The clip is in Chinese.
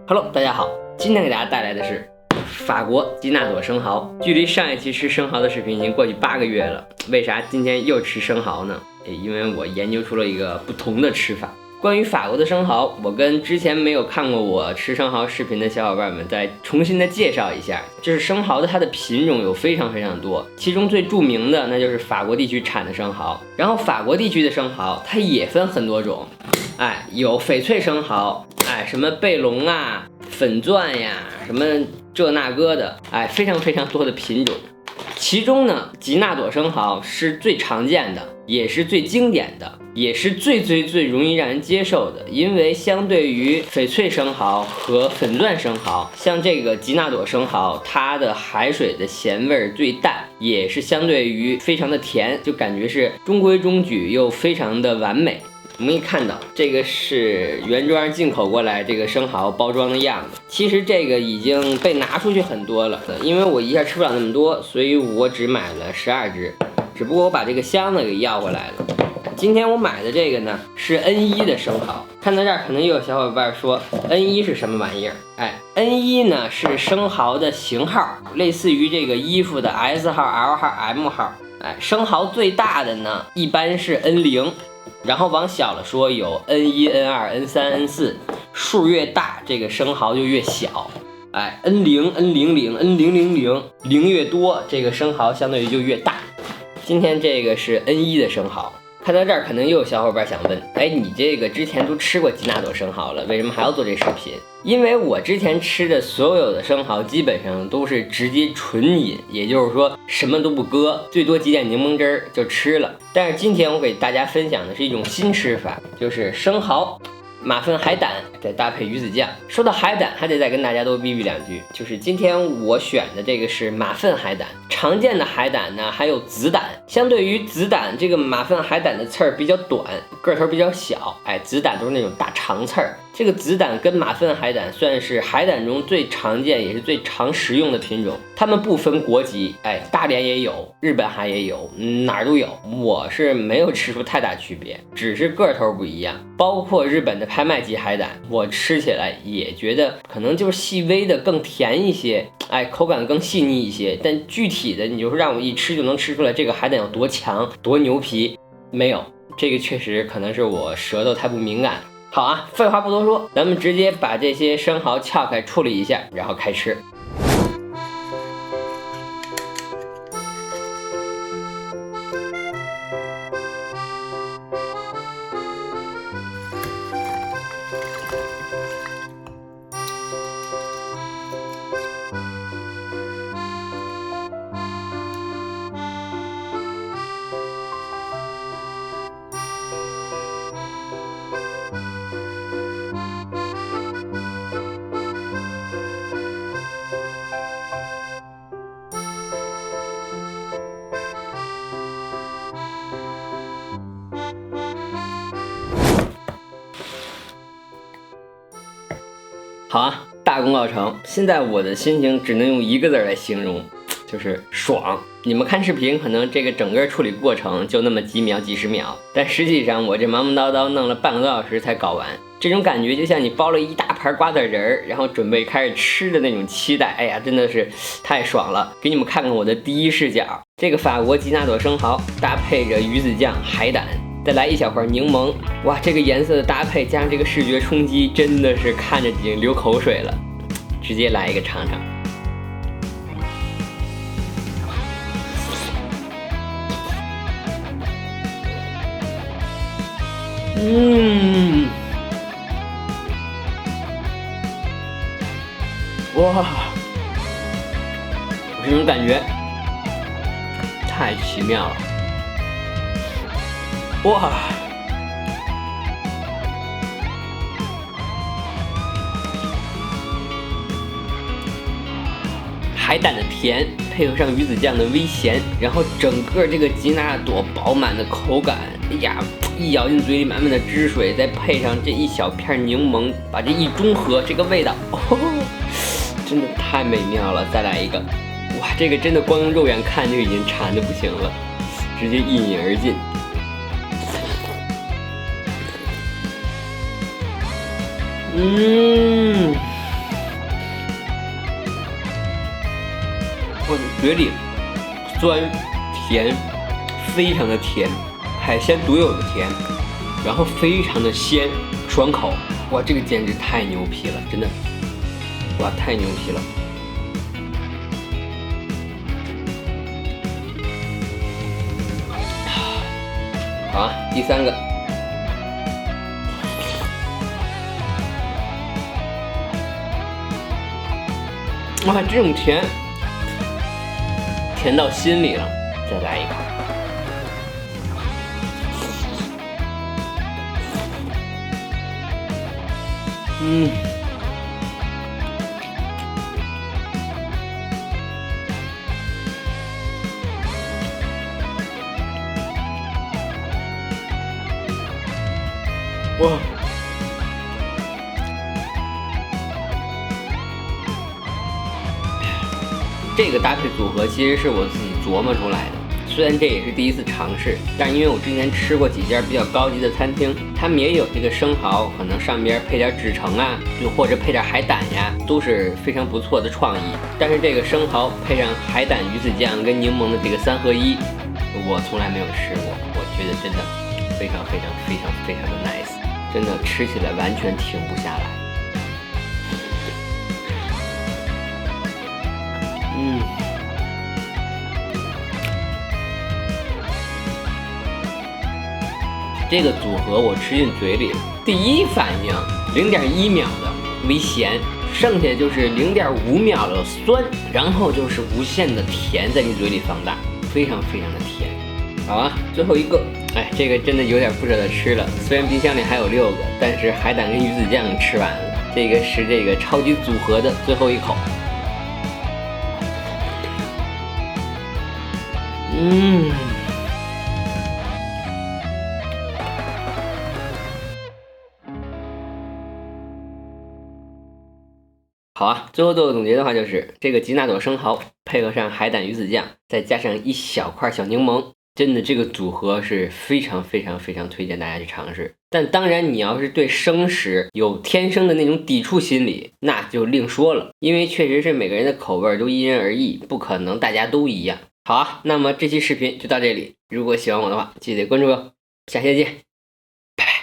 Hello， 大家好，今天给大家带来的是法国吉纳朵生蚝。距离上一期吃生蚝的视频已经过去8个月了，为啥今天又吃生蚝呢？因为我研究出了一个不同的吃法。关于法国的生蚝，我跟之前没有看过我吃生蚝视频的小伙伴们再重新的介绍一下。就是生蚝的它的品种有非常多，其中最著名的那就是法国地区产的生蚝。然后法国地区的生蚝它也分很多种，有翡翠生蚝，什么贝龙啊、粉钻呀，什么这那个的，非常多的品种。其中呢，吉纳朵生蚝是最常见的，也是最经典的，也是最容易让人接受的。因为相对于翡翠生蚝和粉钻生蚝，像这个吉纳朵生蚝，它的海水的咸味最淡，也是相对于非常的甜，就感觉是中规中矩又非常的完美。我们可以看到，这个是原装进口过来这个生蚝包装的样子。其实这个已经被拿出去很多了，因为我一下吃不了那么多，所以我只买了12只。只不过我把这个箱子给要回来了。今天我买的这个呢是 N1 的生蚝。看到这儿，可能又有小伙伴说 N1 是什么玩意儿？N1 呢是生蚝的型号，类似于这个衣服的 S 号、L 号、M 号。生蚝最大的呢一般是 N0。然后往小了说有 N1、N2、N3、N4， 数越大这个生蚝就越小。N0、N00、N000， 零越多这个生蚝相对于就越大。今天这个是 N1 的生蚝。看到这儿，可能又有小伙伴想问，你这个之前都吃过吉纳朵生蚝了，为什么还要做这视频？因为我之前吃的所有的生蚝基本上都是直接纯饮，也就是说什么都不搁，最多挤点柠檬汁儿就吃了。但是今天我给大家分享的是一种新吃法，就是生蚝、马粪海胆再搭配鱼子酱。说到海胆，还得再跟大家多逼两句，就是今天我选的这个是马粪海胆。常见的海胆呢还有紫胆，相对于紫胆，这个马粪海胆的刺儿比较短，个头比较小，紫胆都是那种大长刺儿。这个紫胆跟马粪海胆算是海胆中最常见也是最常食用的品种，它们不分国籍，大连也有，日本海也有，哪儿都有。我是没有吃出太大区别，只是个头不一样。包括日本的拍卖级海胆，我吃起来也觉得可能就是细微的更甜一些，口感更细腻一些。但具体的你就是让我一吃就能吃出来这个海胆有多强多牛皮，没有。这个确实可能是我舌头太不敏感。好啊，废话不多说，咱们直接把这些生蚝撬开处理一下，然后开吃。好啊，大功告成。现在我的心情只能用一个字来形容，就是爽。你们看视频可能这个整个处理过程就那么几秒几十秒，但实际上我这忙叨叨弄了半个多小时才搞完。这种感觉就像你包了一大盘瓜子仁儿，然后准备开始吃的那种期待。真的是太爽了。给你们看看我的第一视角，这个法国吉纳朵生蚝搭配着鱼子酱、海胆，再来一小块柠檬，哇，这个颜色的搭配加上这个视觉冲击，真的是看着已经流口水了。直接来一个尝尝。哇，这种感觉太奇妙了。哇，海胆的甜配合上鱼子酱的微咸，然后整个这个吉纳朵饱满的口感，一咬进嘴里满满的汁水，再配上这一小片柠檬，把这一中和，这个味道，真的太美妙了。再来一个，哇，这个真的光用肉眼看就已经馋得不行了，直接一饮而尽。嘴里酸甜，非常的甜，海鲜独有的甜，然后非常的鲜，爽口。哇，这个简直太牛皮了，真的，哇，太牛皮了。好啊，第3个。哇，这种甜，甜到心里了。再来一口。哇，这个搭配组合其实是我自己琢磨出来的。虽然这也是第一次尝试，但因为我之前吃过几家比较高级的餐厅，他们也有这个生蚝，可能上边配点纸橙啊，就或者配点海胆呀，都是非常不错的创意。但是这个生蚝配上海胆鱼子酱跟柠檬的这个3合1，我从来没有吃过，我觉得真的非常的 nice， 真的吃起来完全停不下来。这个组合我吃进嘴里，第一反应0.1秒的微咸，剩下就是0.5秒的酸，然后就是无限的甜在你嘴里放大，非常的甜。好啊，最后一个，哎，这个真的有点不舍得吃了。虽然冰箱里还有6个，但是海胆跟鱼子酱吃完了。这个是这个超级组合的最后一口。好啊，最后做个总结的话，就是这个吉纳朵生蚝配合上海胆鱼子酱，再加上一小块小柠檬，真的这个组合是非常推荐大家去尝试。但当然，你要是对生食有天生的那种抵触心理，那就另说了，因为确实是每个人的口味都因人而异，不可能大家都一样。好啊，那么这期视频就到这里，如果喜欢我的话，记得关注我，下期再见。